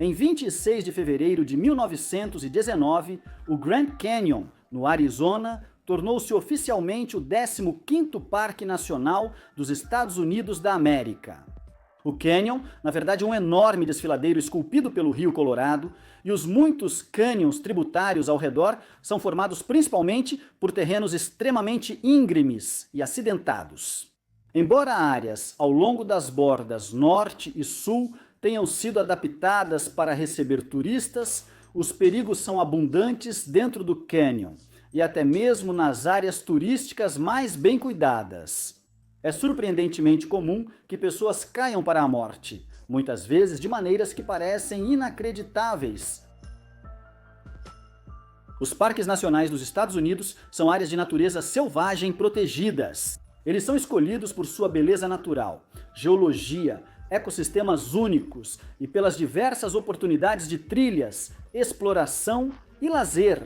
Em 26 de fevereiro de 1919, o Grand Canyon, no Arizona, tornou-se oficialmente o 15º Parque Nacional dos Estados Unidos da América. O Canyon, na verdade, é um enorme desfiladeiro esculpido pelo Rio Colorado, e os muitos cânions tributários ao redor são formados principalmente por terrenos extremamente íngremes e acidentados. Embora áreas ao longo das bordas norte e sul tenham sido adaptadas para receber turistas, os perigos são abundantes dentro do Canyon e até mesmo nas áreas turísticas mais bem cuidadas. É surpreendentemente comum que pessoas caiam para a morte, muitas vezes de maneiras que parecem inacreditáveis. Os parques nacionais dos Estados Unidos são áreas de natureza selvagem protegidas. Eles são escolhidos por sua beleza natural, geologia, ecossistemas únicos e pelas diversas oportunidades de trilhas, exploração e lazer.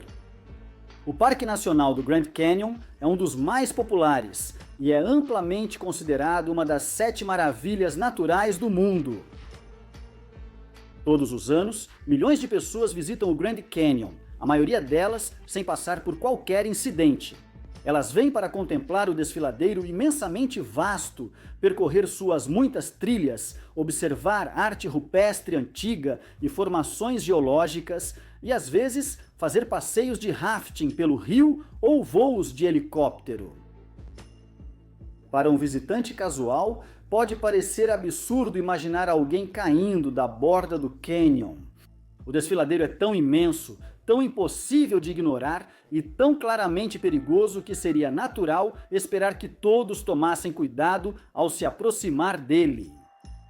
O Parque Nacional do Grand Canyon é um dos mais populares e é amplamente considerado uma das 7 maravilhas naturais do mundo. Todos os anos, milhões de pessoas visitam o Grand Canyon, a maioria delas sem passar por qualquer incidente. Elas vêm para contemplar o desfiladeiro imensamente vasto, percorrer suas muitas trilhas, observar arte rupestre antiga e formações geológicas e, às vezes, fazer passeios de rafting pelo rio ou voos de helicóptero. Para um visitante casual, pode parecer absurdo imaginar alguém caindo da borda do canyon. O desfiladeiro é tão imenso, tão impossível de ignorar e tão claramente perigoso que seria natural esperar que todos tomassem cuidado ao se aproximar dele.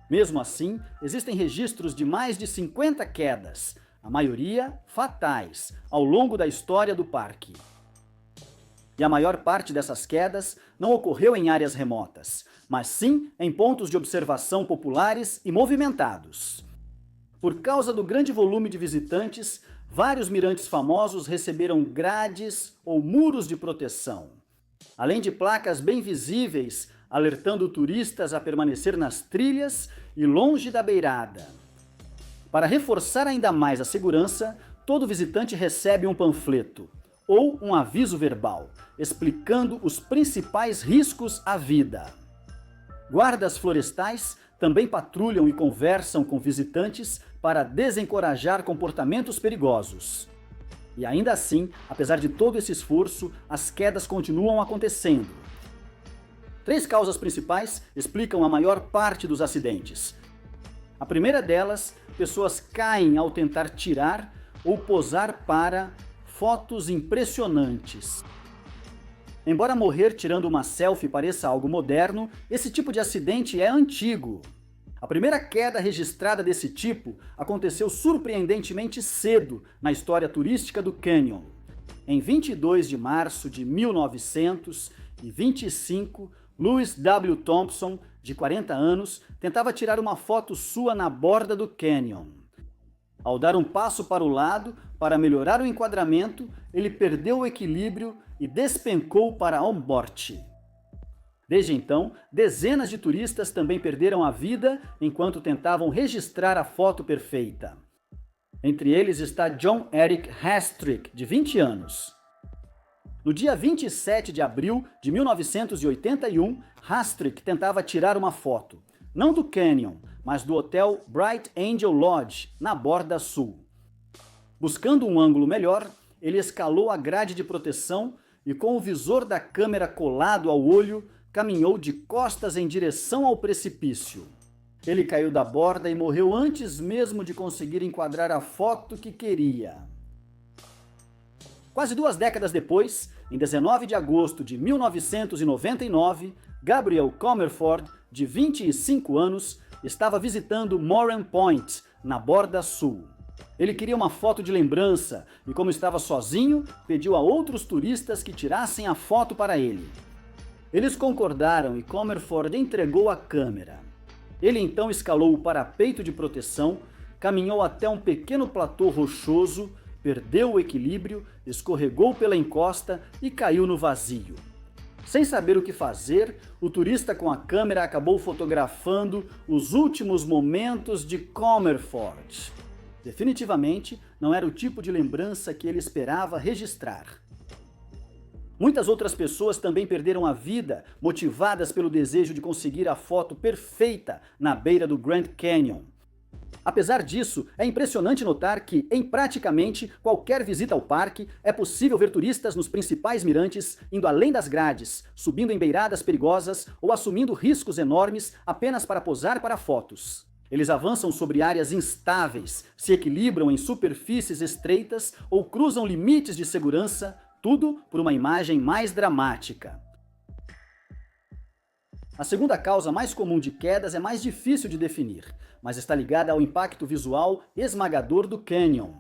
Mesmo assim, existem registros de mais de 50 quedas, a maioria fatais, ao longo da história do parque. E a maior parte dessas quedas não ocorreu em áreas remotas, mas sim em pontos de observação populares e movimentados. Por causa do grande volume de visitantes, vários mirantes famosos receberam grades ou muros de proteção, além de placas bem visíveis alertando turistas a permanecer nas trilhas e longe da beirada. Para reforçar ainda mais a segurança, todo visitante recebe um panfleto ou um aviso verbal, explicando os principais riscos à vida. Guardas florestais também patrulham e conversam com visitantes para desencorajar comportamentos perigosos. E ainda assim, apesar de todo esse esforço, as quedas continuam acontecendo. 3 causas principais explicam a maior parte dos acidentes. A primeira delas, pessoas caem ao tentar tirar ou posar para fotos impressionantes. Embora morrer tirando uma selfie pareça algo moderno, esse tipo de acidente é antigo. A primeira queda registrada desse tipo aconteceu surpreendentemente cedo na história turística do Canyon. Em 22 de março de 1925, Louis W. Thompson, de 40 anos, tentava tirar uma foto sua na borda do Canyon. Ao dar um passo para o lado, para melhorar o enquadramento, ele perdeu o equilíbrio e despencou para a morte. Desde então, dezenas de turistas também perderam a vida enquanto tentavam registrar a foto perfeita. Entre eles está John Eric Hastrick, de 20 anos. No dia 27 de abril de 1981, Hastrick tentava tirar uma foto, não do Canyon, mas do hotel Bright Angel Lodge, na borda sul. Buscando um ângulo melhor, ele escalou a grade de proteção e, com o visor da câmera colado ao olho, caminhou de costas em direção ao precipício. Ele caiu da borda e morreu antes mesmo de conseguir enquadrar a foto que queria. Quase 2 décadas depois, em 19 de agosto de 1999, Gabriel Comerford, de 25 anos, estava visitando Moran Point, na borda sul. Ele queria uma foto de lembrança e, como estava sozinho, pediu a outros turistas que tirassem a foto para ele. Eles concordaram e Comerford entregou a câmera. Ele então escalou o parapeito de proteção, caminhou até um pequeno platô rochoso, perdeu o equilíbrio, escorregou pela encosta e caiu no vazio. Sem saber o que fazer, o turista com a câmera acabou fotografando os últimos momentos de Comerford. Definitivamente não era o tipo de lembrança que ele esperava registrar. Muitas outras pessoas também perderam a vida, motivadas pelo desejo de conseguir a foto perfeita na beira do Grand Canyon. Apesar disso, é impressionante notar que, em praticamente qualquer visita ao parque, é possível ver turistas nos principais mirantes indo além das grades, subindo em beiradas perigosas ou assumindo riscos enormes apenas para posar para fotos. Eles avançam sobre áreas instáveis, se equilibram em superfícies estreitas ou cruzam limites de segurança, tudo por uma imagem mais dramática. A segunda causa mais comum de quedas é mais difícil de definir, mas está ligada ao impacto visual esmagador do cânion.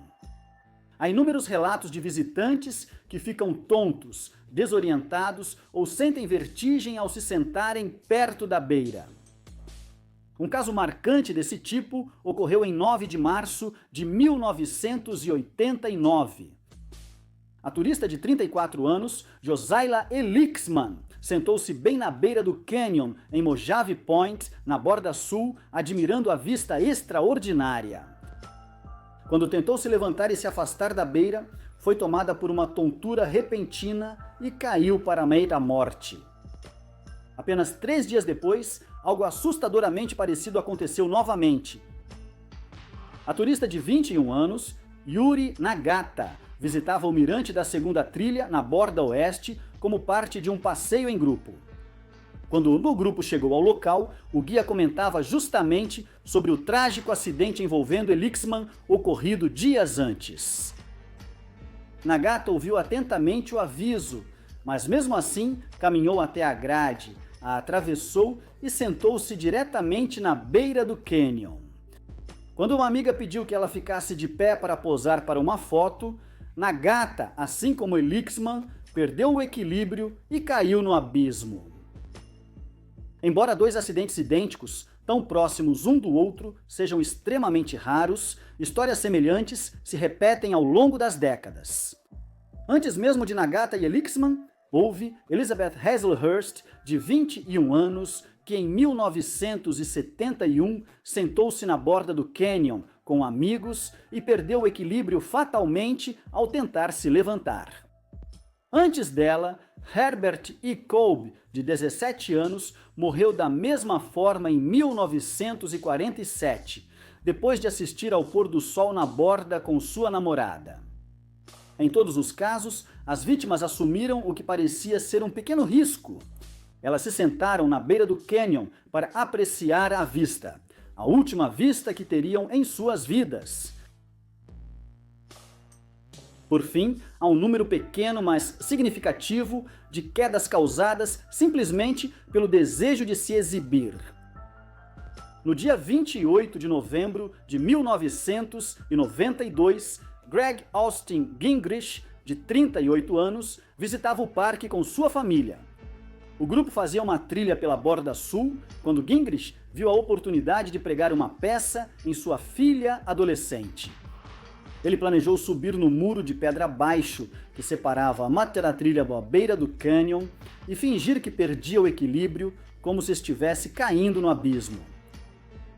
Há inúmeros relatos de visitantes que ficam tontos, desorientados ou sentem vertigem ao se sentarem perto da beira. Um caso marcante desse tipo ocorreu em 9 de março de 1989. A turista de 34 anos, Josaila Elixman, sentou-se bem na beira do canyon em Mojave Point, na borda sul, admirando a vista extraordinária. Quando tentou se levantar e se afastar da beira, foi tomada por uma tontura repentina e caiu para a meia da morte. Apenas 3 dias depois, algo assustadoramente parecido aconteceu novamente. A turista de 21 anos, Yuri Nagata, visitava o mirante da segunda trilha na borda oeste como parte de um passeio em grupo. Quando o grupo chegou ao local, o guia comentava justamente sobre o trágico acidente envolvendo Elixman ocorrido dias antes. Nagata ouviu atentamente o aviso, mas mesmo assim caminhou até a grade, a atravessou e sentou-se diretamente na beira do cânion. Quando uma amiga pediu que ela ficasse de pé para posar para uma foto, Nagata, assim como Elixman, perdeu o equilíbrio e caiu no abismo. Embora 2 acidentes idênticos, tão próximos um do outro, sejam extremamente raros, histórias semelhantes se repetem ao longo das décadas. Antes mesmo de Nagata e Elixman, houve Elizabeth Hazlehurst, de 21 anos, que em 1971 sentou-se na borda do cânion com amigos e perdeu o equilíbrio fatalmente ao tentar se levantar. Antes dela, Herbert E. Kolb, de 17 anos, morreu da mesma forma em 1947, depois de assistir ao pôr do sol na borda com sua namorada. Em todos os casos, as vítimas assumiram o que parecia ser um pequeno risco. Elas se sentaram na beira do cânion para apreciar a vista, a última vista que teriam em suas vidas. Por fim, há um número pequeno, mas significativo, de quedas causadas simplesmente pelo desejo de se exibir. No dia 28 de novembro de 1992, Greg Austin Gingrich, de 38 anos, visitava o parque com sua família. O grupo fazia uma trilha pela borda sul quando Gingrich viu a oportunidade de pregar uma peça em sua filha adolescente. Ele planejou subir no muro de pedra baixo que separava a mata da trilha da beira do cânion e fingir que perdia o equilíbrio como se estivesse caindo no abismo.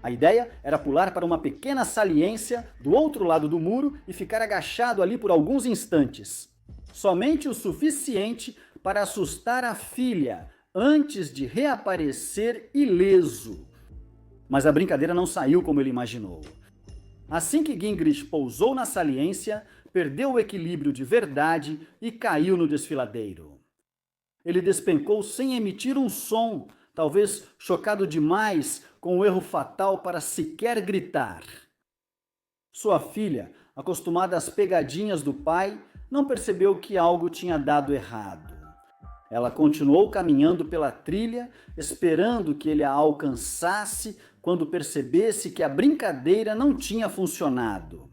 A ideia era pular para uma pequena saliência do outro lado do muro e ficar agachado ali por alguns instantes. Somente o suficiente para assustar a filha antes de reaparecer ileso. Mas a brincadeira não saiu como ele imaginou. Assim que Gingrich pousou na saliência, perdeu o equilíbrio de verdade e caiu no desfiladeiro. Ele despencou sem emitir um som, talvez chocado demais com o erro fatal para sequer gritar. Sua filha, acostumada às pegadinhas do pai, não percebeu que algo tinha dado errado. Ela continuou caminhando pela trilha, esperando que ele a alcançasse quando percebesse que a brincadeira não tinha funcionado.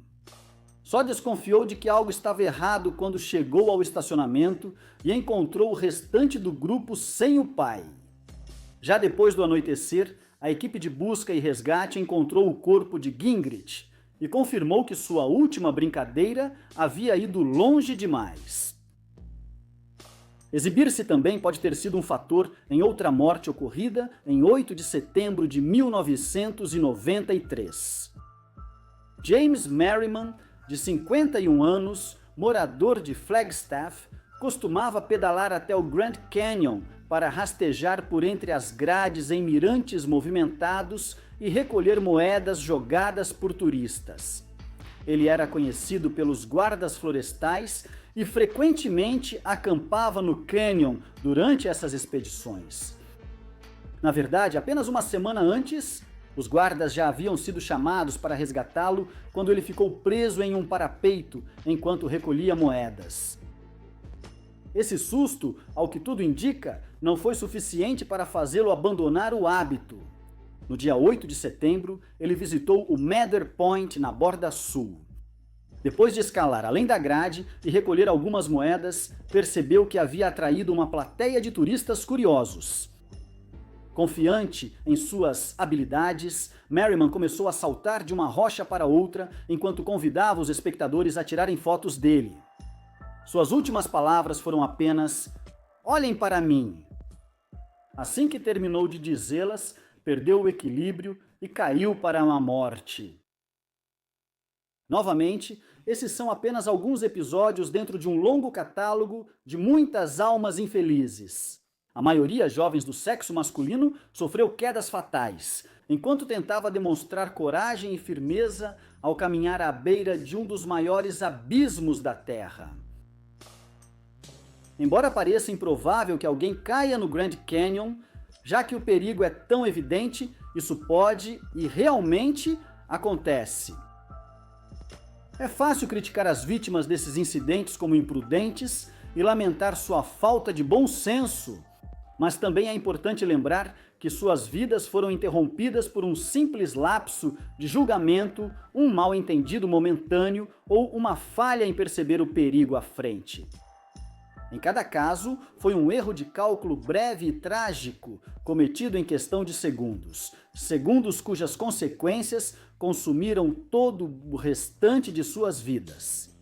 Só desconfiou de que algo estava errado quando chegou ao estacionamento e encontrou o restante do grupo sem o pai. Já depois do anoitecer, a equipe de busca e resgate encontrou o corpo de Gingrich e confirmou que sua última brincadeira havia ido longe demais. Exibir-se também pode ter sido um fator em outra morte ocorrida em 8 de setembro de 1993. James Merriman, de 51 anos, morador de Flagstaff, costumava pedalar até o Grand Canyon para rastejar por entre as grades em mirantes movimentados e recolher moedas jogadas por turistas. Ele era conhecido pelos guardas florestais e frequentemente acampava no canyon durante essas expedições. Na verdade, apenas uma semana antes, os guardas já haviam sido chamados para resgatá-lo quando ele ficou preso em um parapeito enquanto recolhia moedas. Esse susto, ao que tudo indica, não foi suficiente para fazê-lo abandonar o hábito. No dia 8 de setembro, ele visitou o Mather Point na borda sul. Depois de escalar além da grade e recolher algumas moedas, percebeu que havia atraído uma plateia de turistas curiosos. Confiante em suas habilidades, Merriman começou a saltar de uma rocha para outra enquanto convidava os espectadores a tirarem fotos dele. Suas últimas palavras foram apenas: "Olhem para mim." Assim que terminou de dizê-las, perdeu o equilíbrio e caiu para a morte. Novamente, esses são apenas alguns episódios dentro de um longo catálogo de muitas almas infelizes. A maioria jovens do sexo masculino sofreu quedas fatais, enquanto tentava demonstrar coragem e firmeza ao caminhar à beira de um dos maiores abismos da Terra. Embora pareça improvável que alguém caia no Grand Canyon, já que o perigo é tão evidente, isso pode e realmente acontece. É fácil criticar as vítimas desses incidentes como imprudentes e lamentar sua falta de bom senso, mas também é importante lembrar que suas vidas foram interrompidas por um simples lapso de julgamento, um mal-entendido momentâneo ou uma falha em perceber o perigo à frente. Em cada caso, foi um erro de cálculo breve e trágico, cometido em questão de segundos, segundos cujas consequências consumiram todo o restante de suas vidas.